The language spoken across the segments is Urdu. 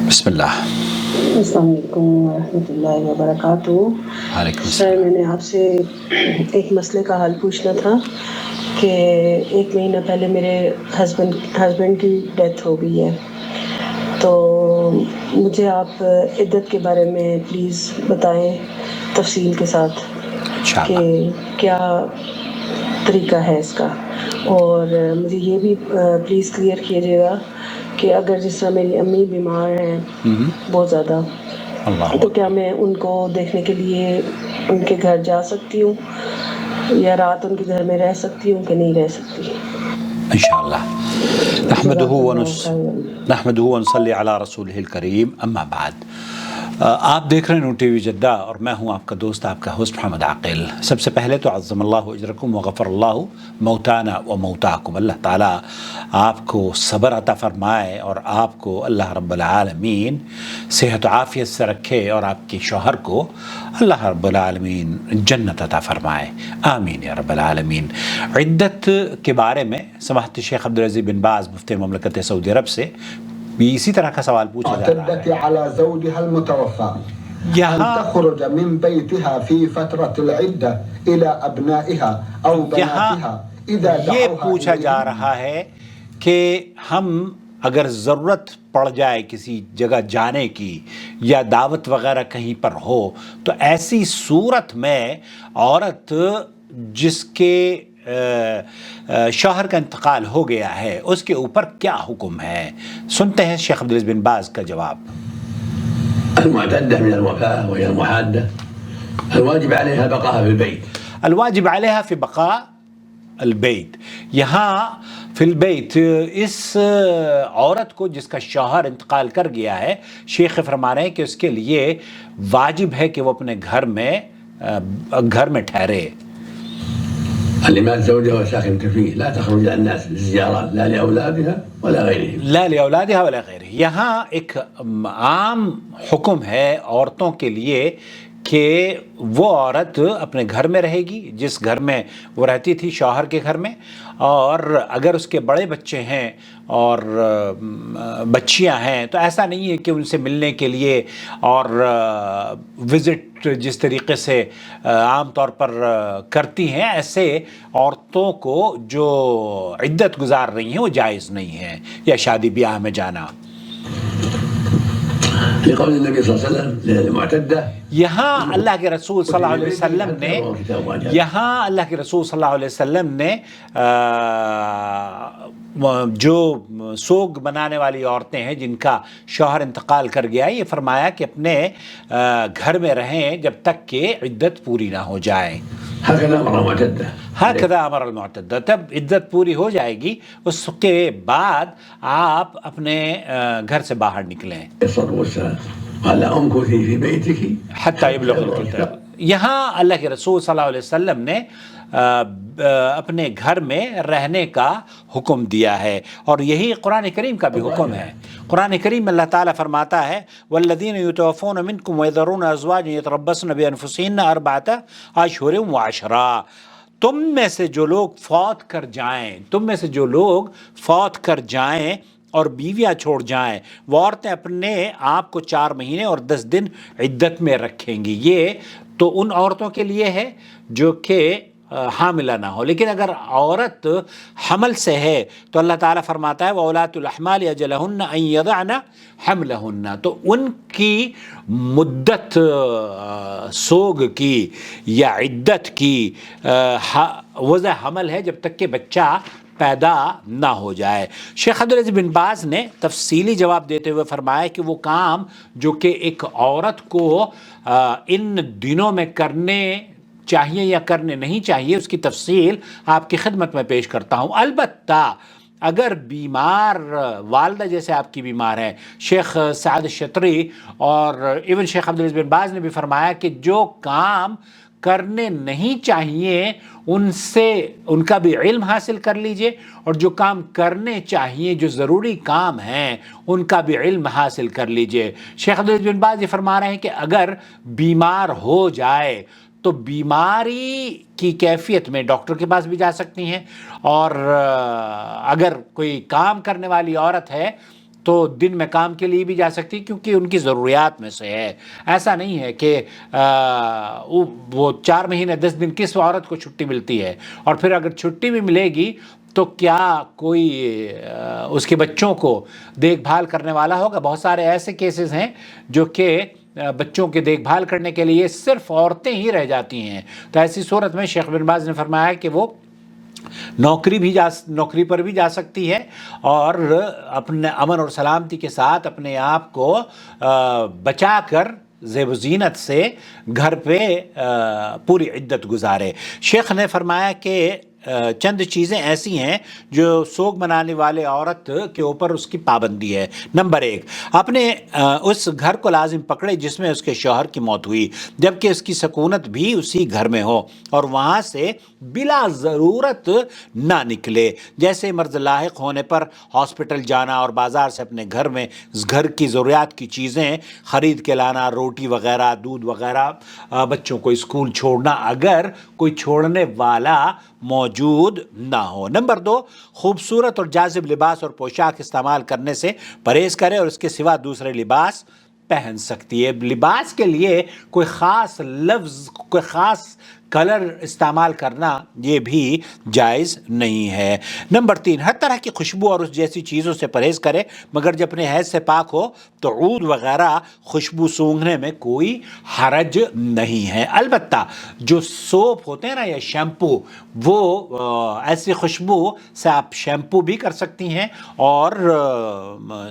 بسم اللہ۔ السلام علیکم ورحمۃ اللہ وبرکاتہ۔ وعلیکم سر، السلام۔ میں نے آپ سے ایک مسئلے کا حل پوچھنا تھا کہ 1 مہینہ پہلے میرے ہسبینڈ کی ڈیتھ ہو گئی ہے، تو مجھے آپ عدت کے بارے میں پلیز بتائیں تفصیل کے ساتھ کہ انشاءاللہ۔ کیا طریقہ ہے اس کا، اور مجھے یہ بھی پلیز کلیئر کیجیے گا کہ اگر جس طرح میری امی بیمار ہیں بہت زیادہ، اللہ تو کیا میں ان کو دیکھنے کے لیے ان کے گھر جا سکتی ہوں یا رات ان کے گھر میں رہ سکتی ہوں کہ نہیں رہ سکتی؟ انشاءاللہ۔ جزاک اللہ خیرا۔ نحمدہ ونصلی علی رسولہ الکریم، اما بعد۔ آپ دیکھ رہے ہیں نو ٹی وی جدہ اور میں ہوں آپ کا دوست، آپ کا ہوسٹ محمد عاقل۔ سب سے پہلے تو عظم اللہ اجرکم وغفر اللہ موتانا و موتاکم۔ اللہ تعالیٰ آپ کو صبر عطا فرمائے اور آپ کو اللہ رب العالمین صحت و عافیت سے رکھے، اور آپ کے شوہر کو اللہ رب العالمین جنت عطا فرمائے، آمین یا رب العالمین۔ عدت کے بارے میں سماحت شیخ عبدالعزیز بن باز مفتی مملکت سعودی عرب سے بھی اسی طرح کا سوال پوچھا جا رہا ہے۔ على زوجها المتوفى أن تخرج من بيتها في فترة العدة إلى أبنائها أو بناتها إذا یہ دعوها پوچھا جا إليه. رہا ہے کہ ہم اگر ضرورت پڑ جائے کسی جگہ جانے کی یا دعوت وغیرہ کہیں پر ہو، تو ایسی صورت میں عورت جس کے شوہر کا انتقال ہو گیا ہے اس کے اوپر کیا حکم ہے؟ سنتے ہیں شیخ عبدالعزیز بن باز کا جواب۔ المعتدة من الوفاة وهي المحادة الواجب عليها بقاها في البيت. الواجب علیہا فی بقاء البیت، یہاں فی البیت اس عورت کو جس کا شوہر انتقال کر گیا ہے، شیخ فرما رہے ہیں کہ اس کے لیے واجب ہے کہ وہ اپنے گھر میں ٹھہرے۔ اللي مات زوجها وساكنة فيه لا تخرج إلى الناس للزيارات لا لأولادها ولا غيرهم. لا لأولادها ولا غیرہ، یہاں ایک عام حکم ہے عورتوں کے لیے کہ وہ عورت اپنے گھر میں رہے گی جس گھر میں وہ رہتی تھی، شوہر کے گھر میں، اور اگر اس کے بڑے بچے ہیں اور بچیاں ہیں تو ایسا نہیں ہے کہ ان سے ملنے کے لیے اور وزٹ جس طریقے سے عام طور پر کرتی ہیں، ایسے عورتوں کو جو عدت گزار رہی ہیں وہ جائز نہیں ہے، یا شادی بیاہ میں جانا۔ لقول النبي صلى الله عليه وسلم للمعتدة یہاں اللہ کے رسول صلی اللہ علیہ وسلم نے جو سوگ بنانے والی عورتیں ہیں جن کا شوہر انتقال کر گیا، یہ فرمایا کہ اپنے گھر میں رہیں جب تک کہ عدت پوری نہ ہو جائے۔ ہکذا امر المعتدہ، تب عدت پوری ہو جائے گی اس کے بعد آپ اپنے گھر سے باہر نکلیں۔ حتی یبلغ الکتاب، یہاں اللہ کے رسول صلی اللہ علیہ وسلم نے اپنے گھر میں رہنے کا حکم دیا ہے، اور یہی قرآن کریم کا بھی حکم ہے۔ قرآن کریم میں اللہ تعالیٰ فرماتا ہے والذین یتوفون منکم ویذرون ازواجا یتربصن بانفسہن اربعۃ اشہر وعشرا، تم میں سے جو لوگ فوت کر جائیں اور بیویاں چھوڑ جائیں، وہ عورتیں اپنے آپ کو 4 مہینے اور 10 دن عدت میں رکھیں گی۔ یہ تو ان عورتوں کے لیے ہے جو کہ حاملہ نہ ہو، لیکن اگر عورت حمل سے ہے تو اللہ تعالیٰ فرماتا ہے وَأُولَاتُ الْأَحْمَالِ أَجَلَهُنَّ أَن يَضَعْنَ حَمْلَهُنَّ، تو ان کی مدت سوگ کی یا عدت کی وضع حمل ہے جب تک کہ بچہ پیدا نہ ہو جائے۔ شیخ عبدالعزیز بن باز نے تفصیلی جواب دیتے ہوئے فرمایا کہ وہ کام جو کہ ایک عورت کو ان دنوں میں کرنے چاہیے یا کرنے نہیں چاہیے، اس کی تفصیل آپ کی خدمت میں پیش کرتا ہوں۔ البتہ اگر بیمار والدہ جیسے آپ کی بیمار ہے، شیخ سعد الشطری اور ایون شیخ عبدالعزیز بن باز نے بھی فرمایا کہ جو کام کرنے نہیں چاہیے ان کا بھی علم حاصل کر لیجئے، اور جو کام کرنے چاہیے جو ضروری کام ہیں ان کا بھی علم حاصل کر لیجئے۔ شیخ عبدالعزیز بن باز یہ فرما رہے ہیں کہ اگر بیمار ہو جائے تو بیماری کی کیفیت میں ڈاکٹر کے پاس بھی جا سکتی ہیں، اور اگر کوئی کام کرنے والی عورت ہے تو دن میں کام کے لیے بھی جا سکتی کیونکہ ان کی ضروریات میں سے ہے. ایسا نہیں ہے کہ وہ 4 مہینے 10 دن کس عورت کو چھٹی ملتی ہے, اور پھر اگر چھٹی بھی ملے گی تو کیا کوئی اس کے بچوں کو دیکھ بھال کرنے والا ہوگا. بہت سارے ایسے کیسز ہیں جو کہ بچوں کے دیکھ بھال کرنے کے لیے صرف عورتیں ہی رہ جاتی ہیں. تو ایسی صورت میں شیخ بن باز نے فرمایا کہ وہ نوکری پر بھی جا سکتی ہے اور اپنے امن اور سلامتی کے ساتھ اپنے آپ کو بچا کر زیب و زینت سے گھر پہ پوری عدت گزارے. شیخ نے فرمایا کہ چند چیزیں ایسی ہیں جو سوگ منانے والے عورت کے اوپر اس کی پابندی ہے. نمبر 1, اپنے اس گھر کو لازم پکڑے جس میں اس کے شوہر کی موت ہوئی, جبکہ اس کی سکونت بھی اسی گھر میں ہو, اور وہاں سے بلا ضرورت نہ نکلے. جیسے مرض لاحق ہونے پر ہاسپٹل جانا اور بازار سے اپنے گھر کی ضروریات کی چیزیں خرید کے لانا, روٹی وغیرہ, دودھ وغیرہ, بچوں کو اسکول چھوڑنا اگر کوئی چھوڑنے والا موجود نہ ہو. نمبر 2, خوبصورت اور جاذب لباس اور پوشاک استعمال کرنے سے پرہیز کرے اور اس کے سوا دوسرے لباس پہن سکتی ہے. لباس کے لیے کوئی خاص لفظ, کوئی خاص کلر استعمال کرنا یہ بھی جائز نہیں ہے. نمبر 3, ہر طرح کی خوشبو اور اس جیسی چیزوں سے پرہیز کرے مگر جب اپنے حیض سے پاک ہو تو عود وغیرہ خوشبو سونگھنے میں کوئی حرج نہیں ہے. البتہ جو سوپ ہوتے ہیں نا یا شیمپو, وہ ایسی خوشبو سے آپ شیمپو بھی کر سکتی ہیں اور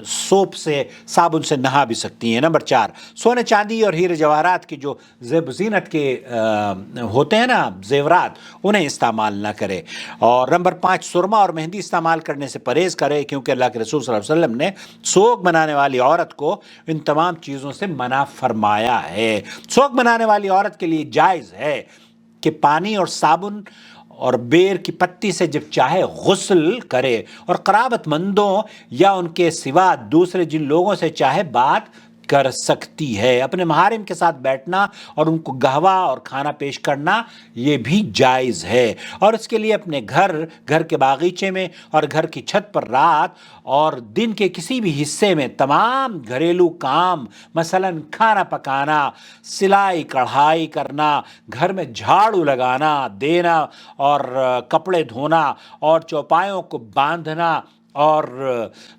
سوپ سے, صابن سے نہا بھی سکتی ہیں. نمبر 4, سونے چاندی اور ہیرے جواہرات کی جو زیب زینت کے ہوتے ہیں نا زیورات, انہیں استعمال نہ کرے. اور نمبر 5, سرما اور مہندی استعمال کرنے سے پرہیز کرے کیونکہ اللہ کے رسول صلی اللہ علیہ وسلم نے سوگ منانے والی عورت کو ان تمام چیزوں سے منع فرمایا ہے. سوگ منانے والی عورت کے لیے جائز ہے کہ پانی اور صابن اور بیر کی پتی سے جب چاہے غسل کرے اور قرابت مندوں یا ان کے سوا دوسرے جن لوگوں سے چاہے بات کر سکتی ہے. اپنے محارم کے ساتھ بیٹھنا اور ان کو قہوہ اور کھانا پیش کرنا یہ بھی جائز ہے, اور اس کے لیے اپنے گھر کے باغیچے میں اور گھر کی چھت پر رات اور دن کے کسی بھی حصے میں تمام گھریلو کام مثلا کھانا پکانا, سلائی کڑھائی کرنا, گھر میں جھاڑو لگانا دینا اور کپڑے دھونا اور چوپایوں کو باندھنا اور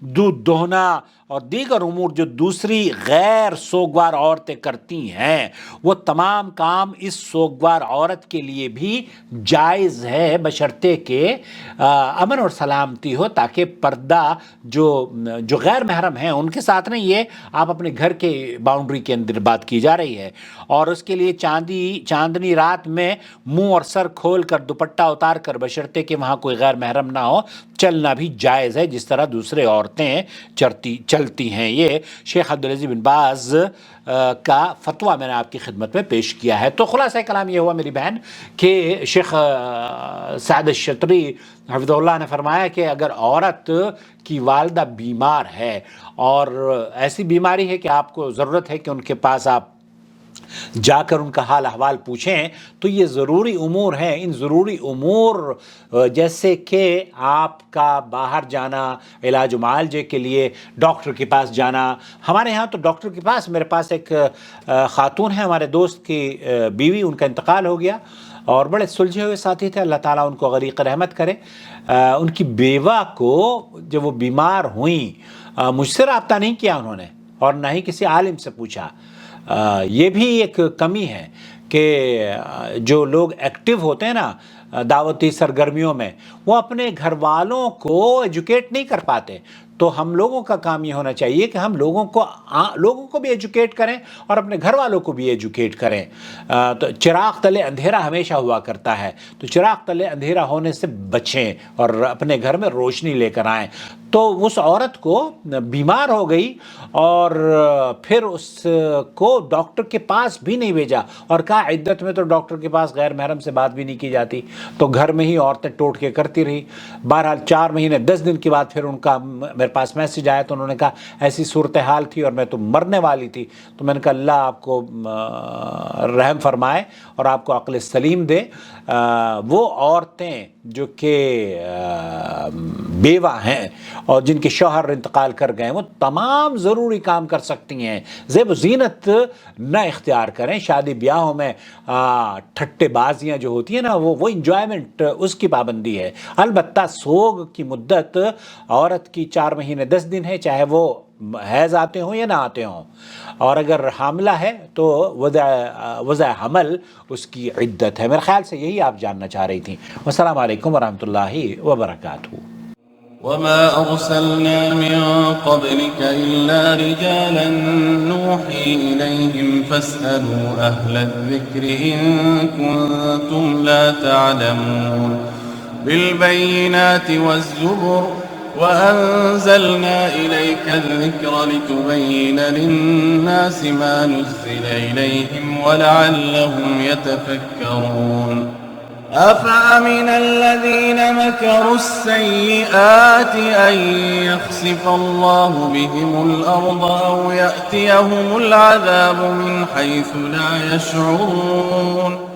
دودھ دوہنا اور دیگر امور جو دوسری غیر سوگوار عورتیں کرتی ہیں, وہ تمام کام اس سوگوار عورت کے لیے بھی جائز ہے بشرطے کہ امن اور سلامتی ہو, تاکہ پردہ جو غیر محرم ہیں ان کے ساتھ نہیں, یہ آپ اپنے گھر کے باؤنڈری کے اندر بات کی جا رہی ہے. اور اس کے لیے چاندنی رات میں منہ اور سر کھول کر دوپٹہ اتار کر بشرطے کہ وہاں کوئی غیر محرم نہ ہو چلنا بھی جائز ہے, جس طرح دوسرے عورتیں چلتی ہیں. یہ شیخ عبدالعزیز بن باز کا فتویٰ میں نے آپ کی خدمت میں پیش کیا ہے. تو خلاصہ کلام یہ ہوا میری بہن کہ شیخ سعد الشطری حفظہ اللہ نے فرمایا کہ اگر عورت کی والدہ بیمار ہے اور ایسی بیماری ہے کہ آپ کو ضرورت ہے کہ ان کے پاس آپ جا کر ان کا حال احوال پوچھیں, تو یہ ضروری امور ہیں. ان ضروری امور جیسے کہ آپ کا باہر جانا علاج و معالجے کے لیے ڈاکٹر کے پاس جانا. ہمارے ہاں تو ڈاکٹر کے پاس, میرے پاس ایک خاتون ہے ہمارے دوست کی بیوی, ان کا انتقال ہو گیا اور بڑے سلجھے ہوئے ساتھی تھے, اللہ تعالیٰ ان کو غریق رحمت کرے. ان کی بیوہ کو جب وہ بیمار ہوئیں مجھ سے رابطہ نہیں کیا انہوں نے اور نہ ہی کسی عالم سے پوچھا. یہ بھی ایک کمی ہے کہ جو لوگ ایکٹیو ہوتے ہیں نا دعوتی سرگرمیوں میں, وہ اپنے گھر والوں کو ایجوکیٹ نہیں کر پاتے. تو ہم لوگوں کا کام یہ ہونا چاہیے کہ ہم لوگوں کو بھی ایجوکیٹ کریں اور اپنے گھر والوں کو بھی ایجوکیٹ کریں. تو چراغ تلے اندھیرا ہمیشہ ہوا کرتا ہے, تو چراغ تلے اندھیرا ہونے سے بچیں اور اپنے گھر میں روشنی لے کر آئیں. تو اس عورت کو بیمار ہو گئی اور پھر اس کو ڈاکٹر کے پاس بھی نہیں بھیجا اور کہا عدت میں تو ڈاکٹر کے پاس غیر محرم سے بات بھی نہیں کی جاتی, تو گھر میں ہی عورتیں ٹوٹ کے کرتی رہی. بہرحال 4 مہینے 10 دن کے بعد پھر ان کا میرے پاس میسج آیا, تو انہوں نے کہا ایسی صورتحال تھی اور میں تو مرنے والی تھی. تو میں نے کہا اللہ آپ کو رحم فرمائے اور آپ کو عقل سلیم دے. وہ عورتیں جو کہ بیوہ ہیں اور جن کے شوہر انتقال کر گئے وہ تمام ضروری کام کر سکتی ہیں، زیب و زینت نہ اختیار کریں. شادی بیاہوں میں ٹھٹے بازیاں جو ہوتی ہیں نا وہ انجوائمنٹ اس کی پابندی ہے. البتہ سوگ کی مدت عورت کی 4 مہینے 10 دن ہے، چاہے وہ حیض آتے ہوں یا نہ آتے ہوں، اور اگر حاملہ ہے تو وضع حمل اس کی عدت ہے. میرے خیال سے یہی آپ جاننا چاہ رہی تھیں. والسلام علیکم ورحمۃ اللہ وبرکاتہ. وما أرسلنا من قبلك إلا رجالا نوحي إليهم فاسألوا أهل الذكر إن كنتم لا تعلمون. بالبينات والزبر وأنزلنا إليك الذكر لتبين للناس ما نزل إليهم ولعلهم يتفكرون. أفأمن الذين مكروا السيئات أن يخسف الله بهم الأرض أو يأتيهم العذاب من حيث لا يشعرون.